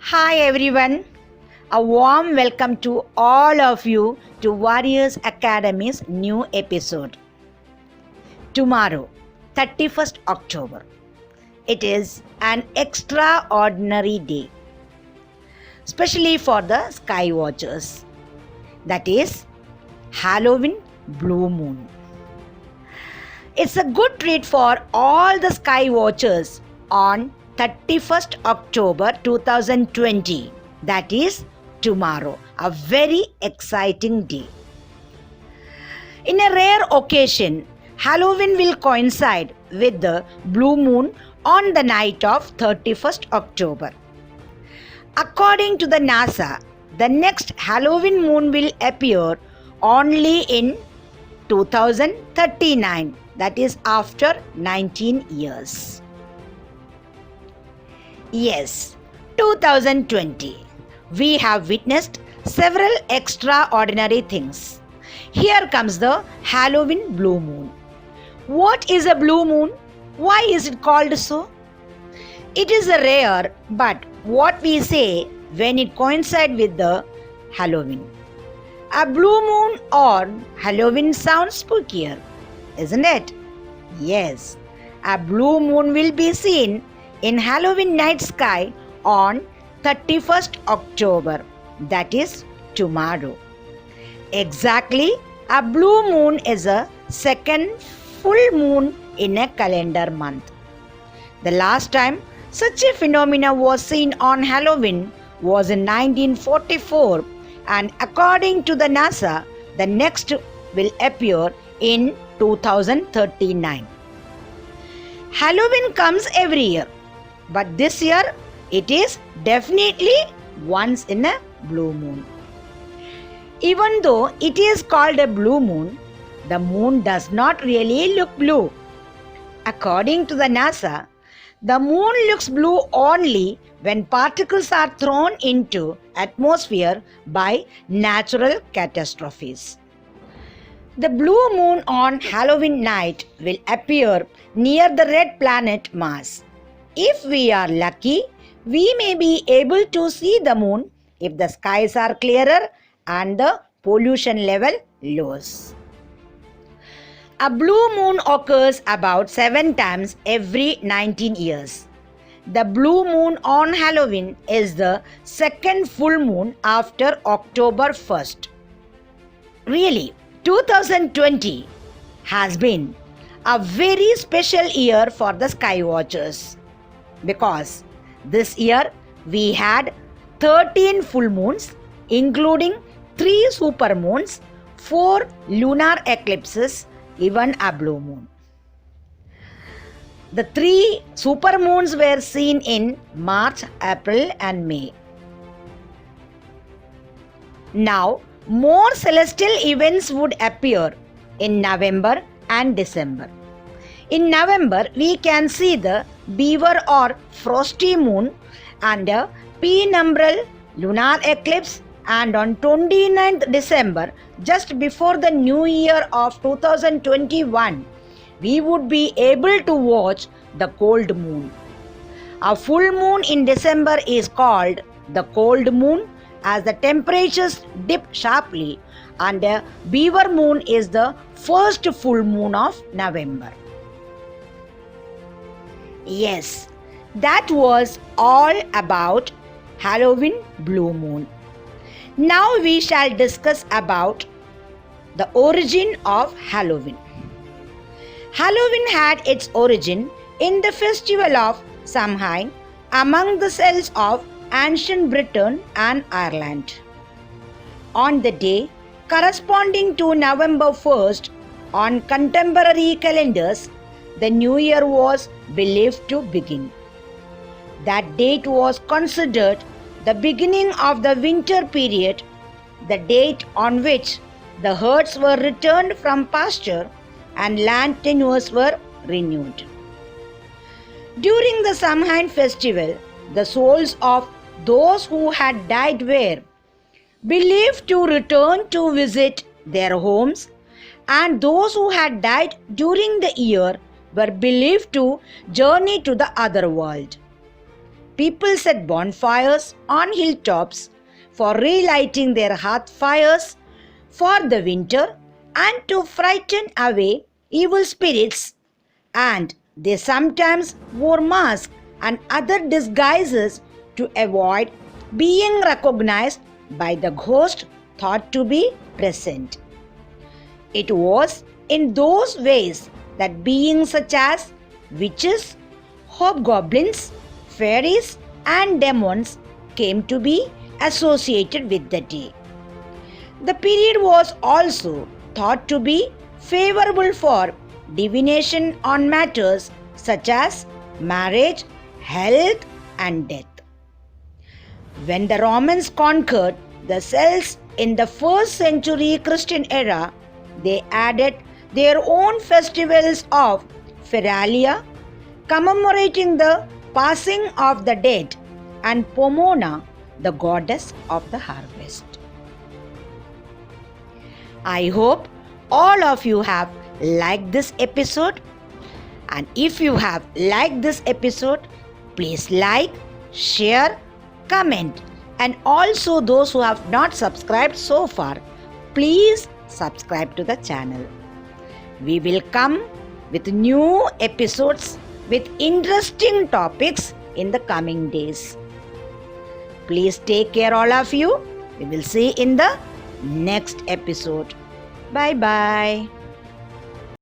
Hi everyone, a warm welcome to all of you to Warriors Academy's new episode. Tomorrow, 31st October, it is an extraordinary day, especially for the sky watchers. That is Halloween Blue Moon. It's a good treat for all the sky watchers on 31st October 2020, that is tomorrow, a very exciting day. In a rare occasion, Halloween will coincide with the blue moon on the night of 31st October. According to the NASA, the next Halloween moon will appear only in 2039, that is after 19 years. Yes, 2020. We have witnessed several extraordinary things. Here comes the Halloween blue moon. What is a blue moon? Why is it called so? It is a rare, but what we say when it coincides with the Halloween. A blue moon on Halloween sounds spookier, isn't it? Yes, a blue moon will be seen in Halloween night sky on 31st October, that is tomorrow. Exactly, a blue moon is a second full moon in a calendar month. The last time such a phenomenon was seen on Halloween was in 1944, and according to the NASA, the next will appear in 2039. Halloween comes every year, but this year it is definitely once in a blue moon. Even though it is called a blue moon, the moon does not really look blue. According to the NASA, the moon looks blue only when particles are thrown into atmosphere by natural catastrophes. The blue moon on Halloween night will appear near the red planet Mars. If we are lucky, we may be able to see the moon if the skies are clearer and the pollution level lows. A blue moon occurs about 7 times every 19 years. The blue moon on Halloween is the second full moon after October 1st. Really, 2020 has been a very special year for the sky watchers, because this year we had 13 full moons, including 3 super moons, 4 lunar eclipses, even a blue moon. The 3 super moons were seen in March, April and May. Now, more celestial events would appear in November and December. In November, we can see the beaver or frosty moon and a penumbral lunar eclipse, and on 29th December, just before the new year of 2021, we would be able to watch the cold moon. A full moon in December is called the cold moon as the temperatures dip sharply, and a beaver moon is the first full moon of November. Yes, that was all about Halloween blue moon. Now we shall discuss about the origin of Halloween. Halloween had its origin in the festival of Samhain among the Celts of ancient Britain and Ireland. On the day corresponding to November 1st on contemporary calendars, the new year was believed to begin. That date was considered the beginning of the winter period, the date on which the herds were returned from pasture and land tenures were renewed. During the Samhain festival, the souls of those who had died were believed to return to visit their homes, and those who had died during the year were believed to journey to the other world. people set bonfires on hilltops for relighting their hearth fires for the winter and to frighten away evil spirits, and they sometimes wore masks and other disguises to avoid being recognized by the ghost thought to be present. It was in those ways that beings such as witches, hobgoblins, fairies, and demons came to be associated with the day. The period was also thought to be favorable for divination on matters such as marriage, health, and death. When the Romans conquered the Celts in the 1st century Christian era, they added their own festivals of Feralia, commemorating the passing of the dead, and Pomona, the goddess of the harvest. I hope all of you have liked this episode, and if you have liked this episode, please like, share, comment, and also those who have not subscribed so far, please subscribe to the channel. We will come with new episodes with interesting topics in the coming days. Please take care, all of you. We will see in the next episode. Bye bye.